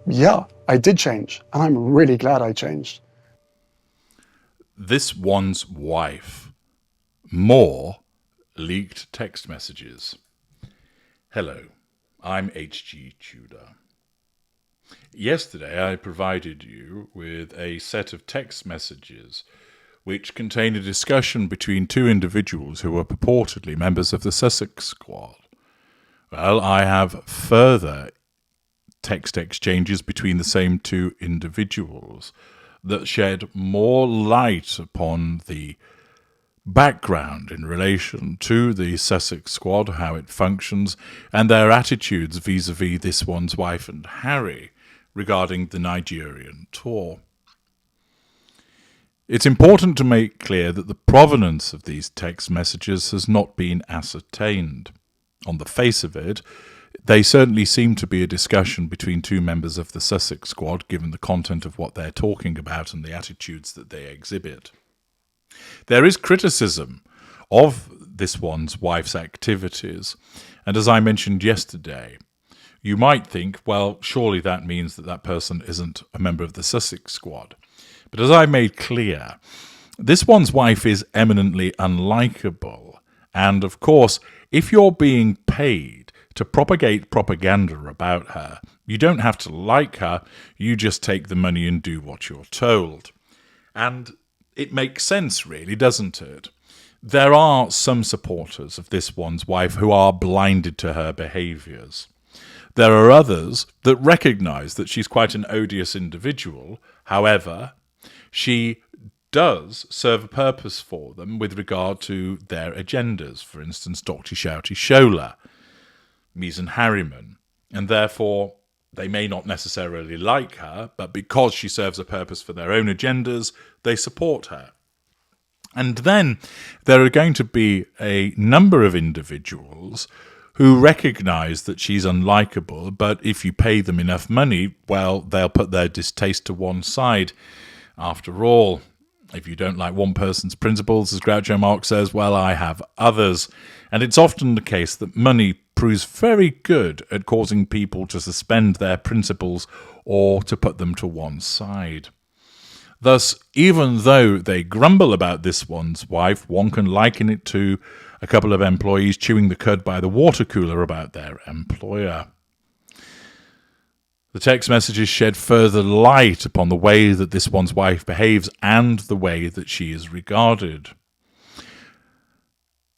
Yeah, I did change, and I'm really glad I changed. This one's wife. More leaked text messages. Hello, I'm H.G. Tudor. Yesterday I provided you with a set of text messages which contained a discussion between two individuals who were purportedly members of the Sussex Squad. Well, I have further text exchanges between the same two individuals that shed more light upon the background in relation to the Sussex Squad, how it functions, and their attitudes vis-a-vis this one's wife and Harry regarding the Nigerian tour. It's important to make clear that the provenance of these text messages has not been ascertained. On the face of it, they certainly seem to be a discussion between two members of the Sussex Squad, given the content of what they're talking about and the attitudes that they exhibit. There is criticism of this one's wife's activities, and as I mentioned yesterday, you might think, well, surely that means that that person isn't a member of the Sussex Squad. But as I made clear, this one's wife is eminently unlikable, and of course, if you're being paid to propagate propaganda about her, you don't have to like her, you just take the money and do what you're told. And it makes sense, really, doesn't it? There are some supporters of this one's wife who are blinded to her behaviours. There are others that recognise that she's quite an odious individual. However, she does serve a purpose for them with regard to their agendas. For instance, Dr. Shouty Shola, Misan Harriman, and therefore they may not necessarily like her, but because she serves a purpose for their own agendas, they support her. And then there are going to be a number of individuals who recognise that she's unlikable, but if you pay them enough money, well, they'll put their distaste to one side. After all, if you don't like one person's principles, as Groucho Marx says, well, I have others. And it's often the case that money proves very good at causing people to suspend their principles or to put them to one side. Thus, even though they grumble about this one's wife, one can liken it to a couple of employees chewing the cud by the water cooler about their employer. The text messages shed further light upon the way that this one's wife behaves and the way that she is regarded.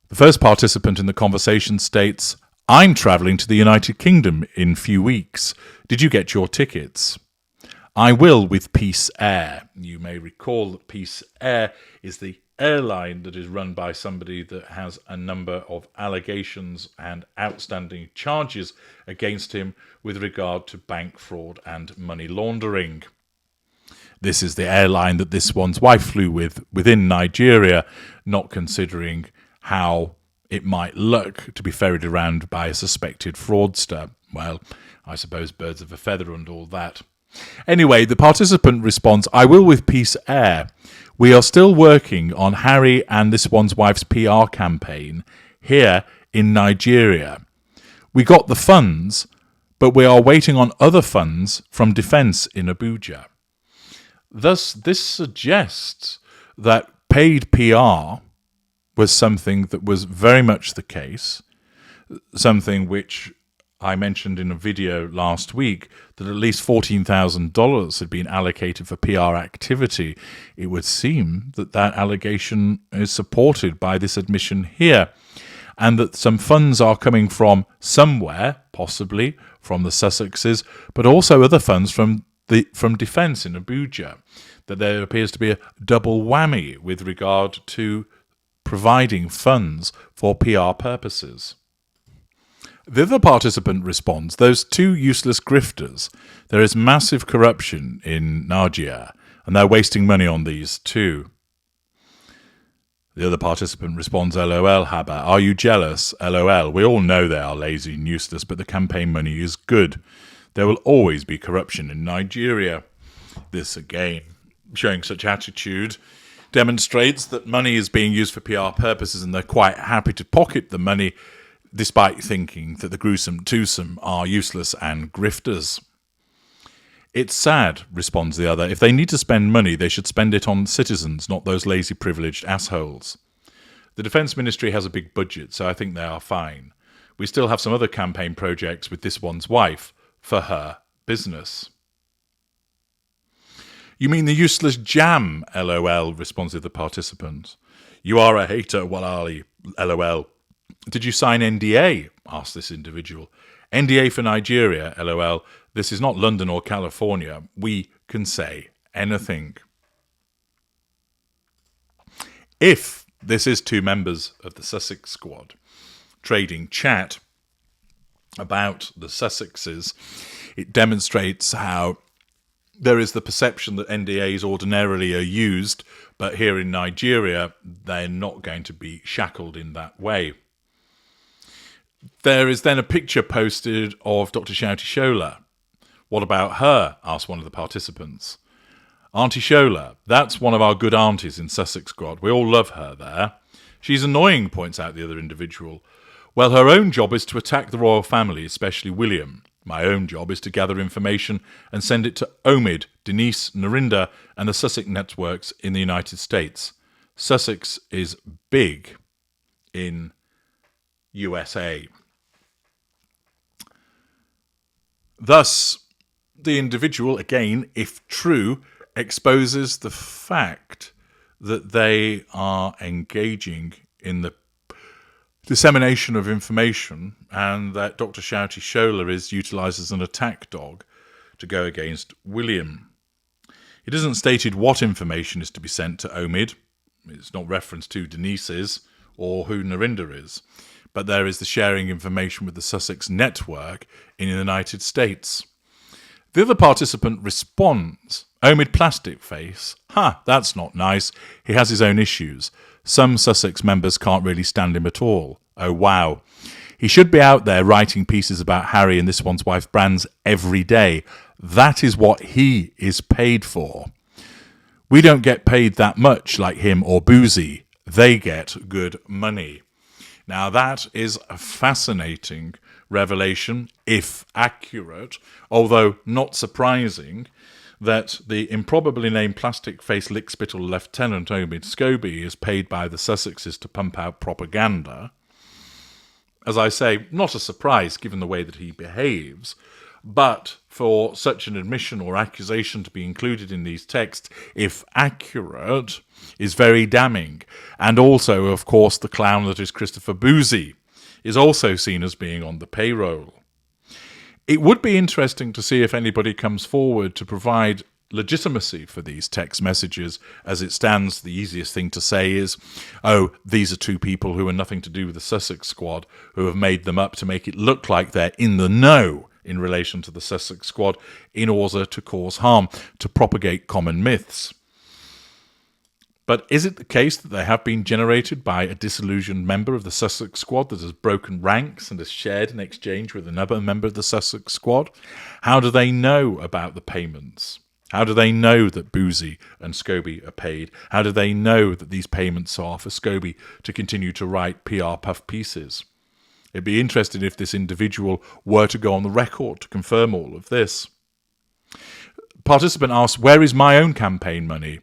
The first participant in the conversation states, "I'm travelling to the United Kingdom in a few weeks. Did you get your tickets?" "I will with Peace Air." You may recall that Peace Air is the airline that is run by somebody that has a number of allegations and outstanding charges against him with regard to bank fraud and money laundering. This is the airline that this one's wife flew with within Nigeria, not considering how it might look to be ferried around by a suspected fraudster. Well, I suppose birds of a feather and all that. Anyway, the participant responds, "I will with Peace Air. We are still working on Harry and this one's wife's PR campaign here in Nigeria. We got the funds, but we are waiting on other funds from defence in Abuja." Thus, this suggests that paid PR was something that was very much the case, something which I mentioned in a video last week, that at least $14,000 had been allocated for PR activity. It would seem that that allegation is supported by this admission here, and that some funds are coming from somewhere, possibly from the Sussexes, but also other funds from defence in Abuja, that there appears to be a double whammy with regard to providing funds for PR purposes. The other participant responds, "Those two useless grifters. There is massive corruption in Nigeria, and they're wasting money on these too." The other participant responds, "LOL, Haba. Are you jealous? LOL. We all know they are lazy and useless, but the campaign money is good. There will always be corruption in Nigeria." This again, showing such attitude, demonstrates that money is being used for PR purposes and they're quite happy to pocket the money despite thinking that the gruesome twosome are useless and grifters. It's sad, responds the other. If they need to spend money, they should spend it on citizens, not those lazy privileged assholes. The Defence Ministry has a big budget, so I think they are fine. We still have some other campaign projects with this one's wife for her business. You mean the useless jam, LOL, responds the other participant. You are a hater, Walali, LOL. Did you sign NDA? Asked this individual. NDA for Nigeria, LOL. This is not London or California. We can say anything. If this is two members of the Sussex squad trading chat about the Sussexes, it demonstrates how there is the perception that NDAs ordinarily are used, but here in Nigeria, they're not going to be shackled in that way. There is then a picture posted of Dr. Shouty Shola. What about her? Asked one of the participants. Auntie Shola, that's one of our good aunties in Sussex Squad. We all love her there. She's annoying, points out the other individual. Well, her own job is to attack the royal family, especially William. My own job is to gather information and send it to Omid, Denise, Narinda, and the Sussex networks in the United States. Sussex is big in USA. Thus, the individual, again, if true, exposes the fact that they are engaging in the dissemination of information and that Dr. Shouty Shola is utilised as an attack dog to go against William. It isn't stated what information is to be sent to Omid. It's not referenced to Denise's or who Narinda is. But there is the sharing information with the Sussex network in the United States. The other participant responds, Omid Plastic Face. That's not nice. He has his own issues. Some Sussex members can't really stand him at all. Oh, wow. He should be out there writing pieces about Harry and this one's wife Brands every day. That is what he is paid for. We don't get paid that much like him or Boozy. They get good money. Now that is a fascinating revelation, if accurate, although not surprising, that the improbably named plastic-faced lick-spittle Lieutenant Omid Scobie is paid by the Sussexes to pump out propaganda. As I say, not a surprise given the way that he behaves, but for such an admission or accusation to be included in these texts, if accurate, is very damning. And also, of course, the clown that is Christopher Boozy is also seen as being on the payroll. It would be interesting to see if anybody comes forward to provide legitimacy for these text messages. As it stands, the easiest thing to say is, oh, these are two people who are nothing to do with the Sussex squad, who have made them up to make it look like they're in the know in relation to the Sussex squad in order to cause harm, to propagate common myths. But is it the case that they have been generated by a disillusioned member of the Sussex squad that has broken ranks and has shared an exchange with another member of the Sussex squad? How do they know about the payments? How do they know that Boozy and Scobie are paid? How do they know that these payments are for Scobie to continue to write PR puff pieces? It'd be interesting if this individual were to go on the record to confirm all of this. Participant asks, where is my own campaign money?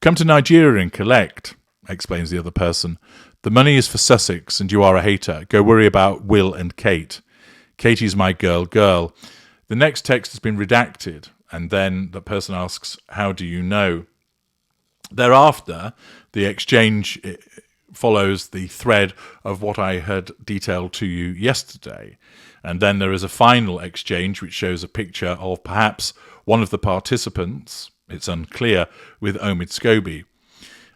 Come to Nigeria and collect, explains the other person. The money is for Sussex and you are a hater. Go worry about Will and Kate. Katie's my girl. The next text has been redacted, and then the person asks, how do you know? Thereafter, the exchange follows the thread of what I had detailed to you yesterday. And then there is a final exchange which shows a picture of perhaps one of the participants, it's unclear, with Omid Scobie.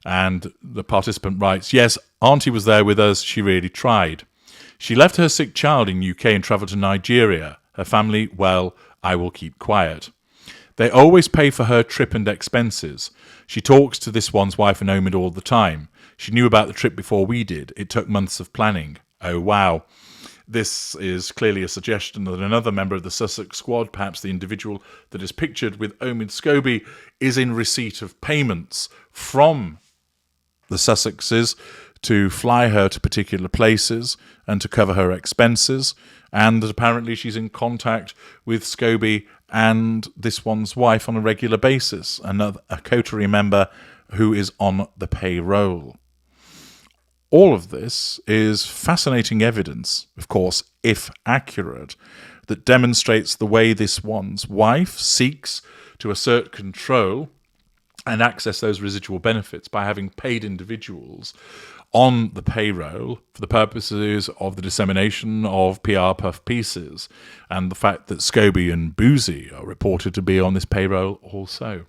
And the participant writes, yes, Auntie was there with us. She really tried. She left her sick child in UK and travelled to Nigeria. Her family, well, I will keep quiet. They always pay for her trip and expenses. She talks to this one's wife and Omid all the time. She knew about the trip before we did. It took months of planning. Oh, wow. This is clearly a suggestion that another member of the Sussex squad, perhaps the individual that is pictured with Omid Scobie, is in receipt of payments from the Sussexes to fly her to particular places and to cover her expenses, and that apparently she's in contact with Scobie and this one's wife on a regular basis, a coterie member who is on the payroll. All of this is fascinating evidence, of course, if accurate, that demonstrates the way this one's wife seeks to assert control and access those residual benefits by having paid individuals on the payroll for the purposes of the dissemination of PR puff pieces, and the fact that Scobie and Boozy are reported to be on this payroll also.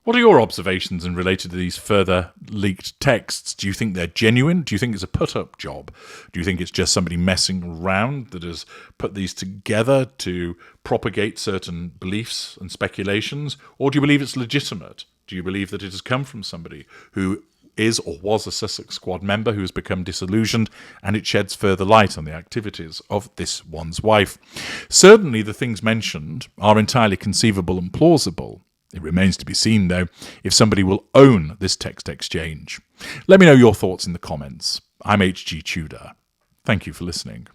What are your observations in related to these further leaked texts? Do you think they're genuine? Do you think it's a put-up job? Do you think it's just somebody messing around that has put these together to propagate certain beliefs and speculations? Or do you believe it's legitimate? Do you believe that it has come from somebody who is or was a Sussex Squad member who has become disillusioned, and it sheds further light on the activities of this one's wife? Certainly the things mentioned are entirely conceivable and plausible. It remains to be seen, though, if somebody will own this text exchange. Let me know your thoughts in the comments. I'm H.G. Tudor. Thank you for listening.